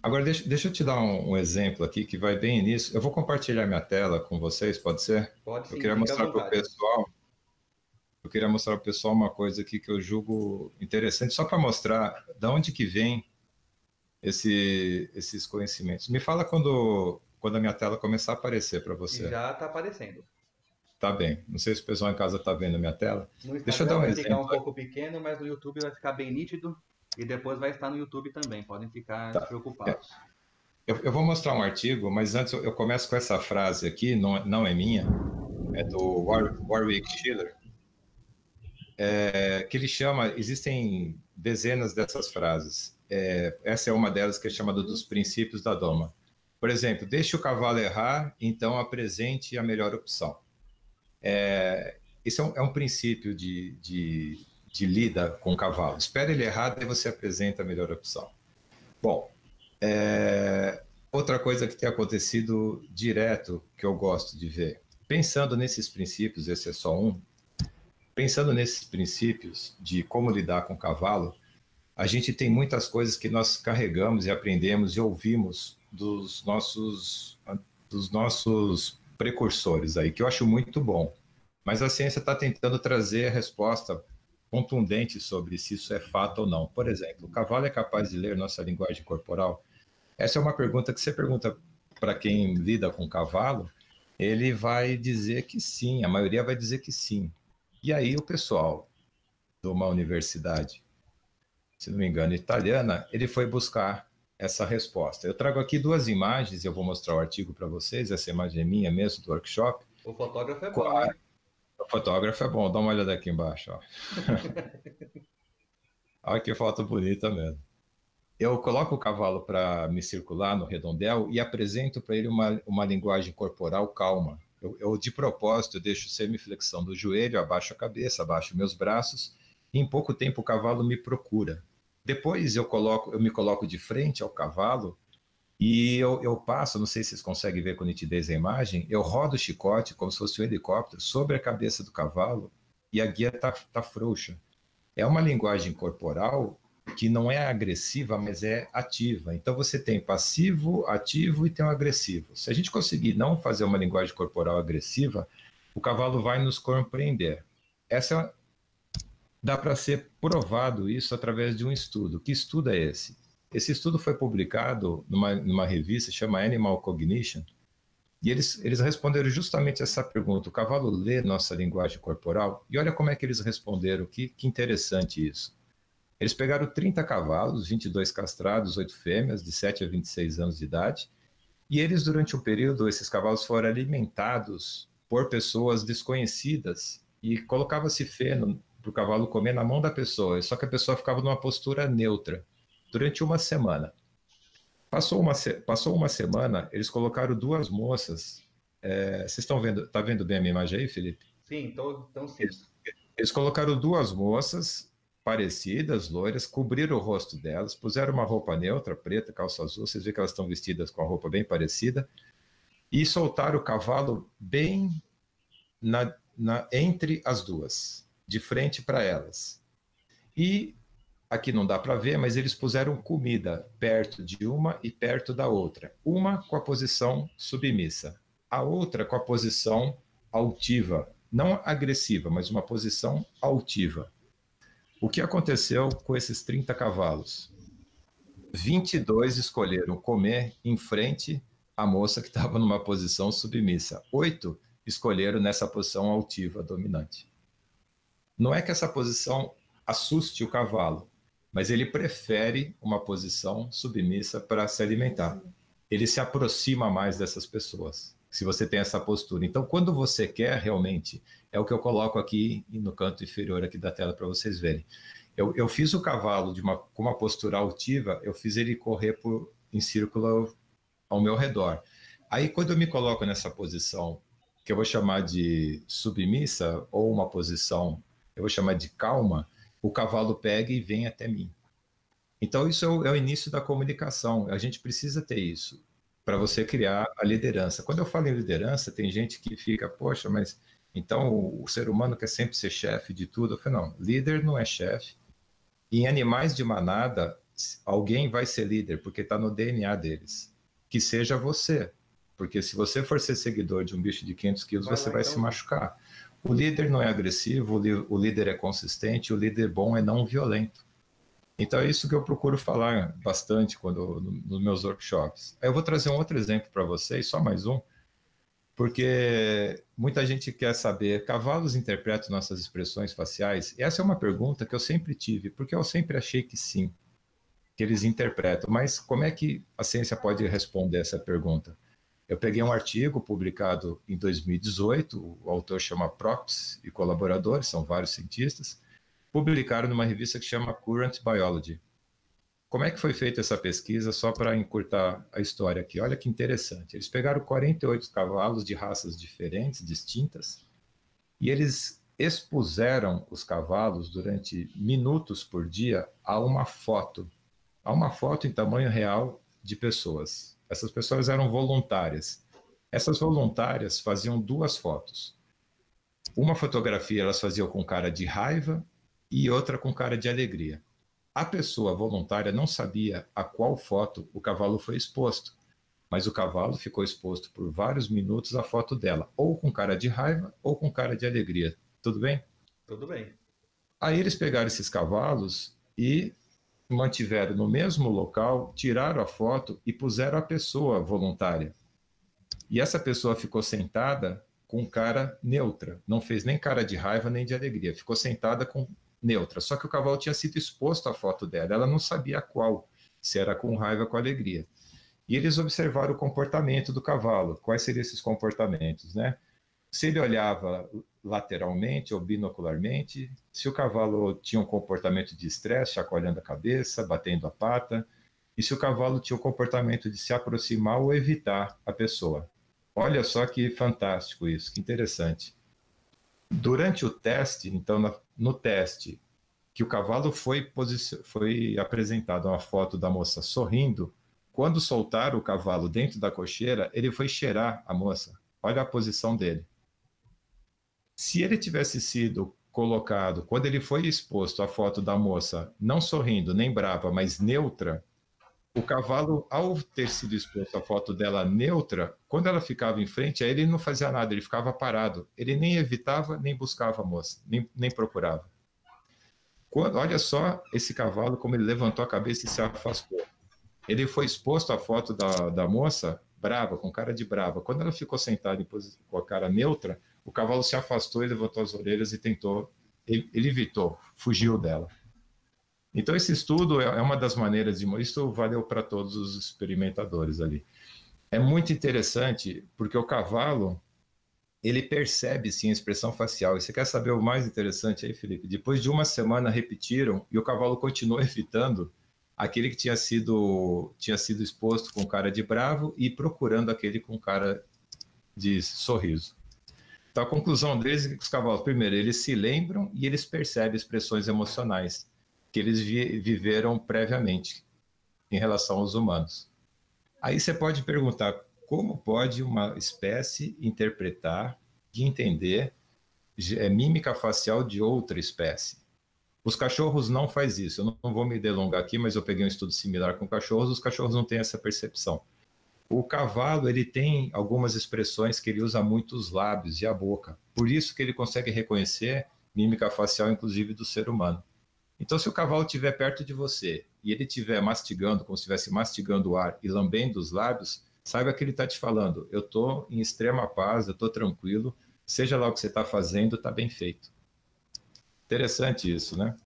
Agora, deixa eu te dar um exemplo aqui que vai bem nisso. Eu vou compartilhar minha tela com vocês, pode ser? Pode Eu sim, queria fica à mostrar para o vontade. pessoal, eu queria mostrar para o pessoal uma coisa aqui que eu julgo interessante, só para mostrar de onde que vem esses conhecimentos. Me fala quando a minha tela começar a aparecer para você. Já está aparecendo. Tá bem. Não sei se o pessoal em casa está vendo a minha tela. No Deixa eu dar Instagram um vai ficar exemplo. um pouco pequeno, mas no YouTube vai ficar bem nítido e depois vai estar no YouTube também. Podem ficar Tá. É, despreocupados. eu vou mostrar um artigo, mas antes eu começo com essa frase aqui, não é minha, é do Warwick Schiller, que ele chama, existem dezenas dessas frases. Essa é uma delas que é chamada dos princípios da doma. Por exemplo, deixe o cavalo errar, então apresente a melhor opção. Isso é um princípio de lida com o cavalo. Espere ele errar, daí você apresenta a melhor opção. Bom, outra coisa que tem acontecido direto, que eu gosto de ver, pensando nesses princípios, esse é só um, pensando nesses princípios de como lidar com o cavalo, a gente tem muitas coisas que nós carregamos e aprendemos e ouvimos dos nossos precursores aí, que eu acho muito bom. Mas a ciência está tentando trazer a resposta contundente sobre se isso é fato ou não. Por exemplo, o cavalo é capaz de ler nossa linguagem corporal? Essa é uma pergunta que você pergunta para quem lida com cavalo, ele vai dizer que sim, a maioria vai dizer que sim. E aí o pessoal de uma universidade, se não me engano, italiana, ele foi buscar essa resposta. Eu trago aqui duas imagens, eu vou mostrar o artigo para vocês, essa imagem é minha mesmo, do workshop. O fotógrafo é bom, hein? O fotógrafo é bom, dá uma olhada aqui embaixo. Ó. Olha que foto bonita mesmo. Eu coloco o cavalo para me circular no redondel e apresento para ele uma linguagem corporal calma. De propósito, deixo semiflexão do joelho, abaixo a cabeça, abaixo meus braços, e em pouco tempo o cavalo me procura. Depois eu me coloco de frente ao cavalo e eu passo, não sei se vocês conseguem ver com nitidez a imagem, eu rodo o chicote como se fosse um helicóptero sobre a cabeça do cavalo e a guia tá frouxa. É uma linguagem corporal que não é agressiva, mas é ativa. Então você tem passivo, ativo e tem o agressivo. Se a gente conseguir não fazer uma linguagem corporal agressiva, o cavalo vai nos compreender. Essa dá para ser provado isso através de um estudo. Que estudo é esse? Esse estudo foi publicado numa revista chama Animal Cognition, e eles responderam justamente essa pergunta: o cavalo lê nossa linguagem corporal? E olha como é que eles responderam, que interessante isso. Eles pegaram 30 cavalos, 22 castrados, 8 fêmeas, de 7 a 26 anos de idade, e eles, durante um período, esses cavalos foram alimentados por pessoas desconhecidas, e colocava-se feno para o cavalo comer na mão da pessoa, só que a pessoa ficava numa postura neutra, durante uma semana. Passou uma semana, eles colocaram duas moças. Vocês estão vendo, tá vendo bem a minha imagem aí, Felipe? Sim, então sim. Eles, eles colocaram duas moças parecidas, loiras, cobriram o rosto delas, puseram uma roupa neutra, preta, calça azul, vocês veem que elas estão vestidas com a roupa bem parecida, e soltaram o cavalo bem entre as duas, de frente para elas. E aqui não dá para ver, mas eles puseram comida perto de uma e perto da outra. Uma com a posição submissa, a outra com a posição altiva, não agressiva, mas uma posição altiva. O que aconteceu com esses 30 cavalos? 22 escolheram comer em frente à moça que estava numa posição submissa. 8 escolheram nessa posição altiva dominante. Não é que essa posição assuste o cavalo, mas ele prefere uma posição submissa para se alimentar. Ele se aproxima mais dessas pessoas, se você tem essa postura. Então, quando você quer realmente, é o que eu coloco aqui no canto inferior aqui da tela para vocês verem. Eu fiz o cavalo com uma postura altiva, eu fiz ele correr em círculo ao meu redor. Aí, quando eu me coloco nessa posição, que eu vou chamar de submissa, ou uma posição, eu vou chamar de calma, o cavalo pega e vem até mim. Então, isso é o início da comunicação. A gente precisa ter isso para você criar a liderança. Quando eu falo em liderança, tem gente que fica, poxa, mas então o ser humano quer sempre ser chefe de tudo. Eu falo, não, líder não é chefe. Em animais de manada, alguém vai ser líder, porque está no DNA deles. Que seja você. Porque se você for ser seguidor de um bicho de 500 quilos, você vai se machucar. O líder não é agressivo, o líder é consistente, o líder bom é não violento. Então é isso que eu procuro falar bastante nos meus workshops. Aí eu vou trazer um outro exemplo para vocês, só mais um, porque muita gente quer saber, cavalos interpretam nossas expressões faciais? Essa é uma pergunta que eu sempre tive, porque eu sempre achei que sim, que eles interpretam. Mas como é que a ciência pode responder essa pergunta? Eu peguei um artigo publicado em 2018, o autor chama Props e colaboradores, são vários cientistas, publicaram numa revista que chama Current Biology. Como é que foi feita essa pesquisa? Só para encurtar a história aqui. Olha que interessante. Eles pegaram 48 cavalos de raças diferentes, distintas, e eles expuseram os cavalos durante minutos por dia a uma foto em tamanho real de pessoas. Essas pessoas eram voluntárias. Essas voluntárias faziam 2 fotos. Uma fotografia elas faziam com cara de raiva e outra com cara de alegria. A pessoa voluntária não sabia a qual foto o cavalo foi exposto, mas o cavalo ficou exposto por vários minutos à foto dela, ou com cara de raiva ou com cara de alegria. Tudo bem? Tudo bem. Aí eles pegaram esses cavalos e mantiveram no mesmo local, tiraram a foto e puseram a pessoa voluntária. E essa pessoa ficou sentada com cara neutra, não fez nem cara de raiva nem de alegria, ficou sentada com neutra. Só que o cavalo tinha sido exposto à foto dela, ela não sabia qual, se era com raiva ou com alegria. E eles observaram o comportamento do cavalo. Quais seriam esses comportamentos, né? Se ele olhava lateralmente ou binocularmente, se o cavalo tinha um comportamento de estresse, chacoalhando a cabeça, batendo a pata, e se o cavalo tinha o comportamento de se aproximar ou evitar a pessoa. Olha só que fantástico isso, que interessante. Durante o teste, então, no teste, que o cavalo foi apresentado uma foto da moça sorrindo, quando soltaram o cavalo dentro da cocheira, ele foi cheirar a moça. Olha a posição dele. Se ele tivesse sido colocado, quando ele foi exposto à foto da moça, não sorrindo, nem brava, mas neutra, o cavalo, ao ter sido exposto à foto dela neutra, quando ela ficava em frente, aí ele não fazia nada, ele ficava parado. Ele nem evitava, nem buscava a moça, nem procurava. Olha só esse cavalo, como ele levantou a cabeça e se afastou. Ele foi exposto à foto da moça, brava, com cara de brava. Quando ela ficou sentada com a cara neutra, o cavalo se afastou e levantou as orelhas e tentou, ele evitou, fugiu dela. Então, esse estudo é uma das maneiras de... Isso valeu para todos os experimentadores ali. É muito interessante, porque o cavalo, ele percebe, sim, a expressão facial. E você quer saber o mais interessante aí, Felipe? Depois de uma semana, repetiram, e o cavalo continuou evitando aquele que tinha sido exposto com cara de bravo e procurando aquele com cara de sorriso. Então, a conclusão deles é que os cavalos, primeiro, eles se lembram e eles percebem expressões emocionais que eles viveram previamente em relação aos humanos. Aí você pode perguntar, como pode uma espécie interpretar e entender mímica facial de outra espécie? Os cachorros não fazem isso. Eu não vou me delongar aqui, mas eu peguei um estudo similar com cachorros. Os cachorros não têm essa percepção. O cavalo, ele tem algumas expressões que ele usa muito os lábios e a boca. Por isso que ele consegue reconhecer mímica facial, inclusive, do ser humano. Então, se o cavalo estiver perto de você e ele estiver mastigando, como se estivesse mastigando o ar e lambendo os lábios, saiba que ele está te falando, eu estou em extrema paz, eu estou tranquilo, seja lá o que você está fazendo, está bem feito. Interessante isso, né?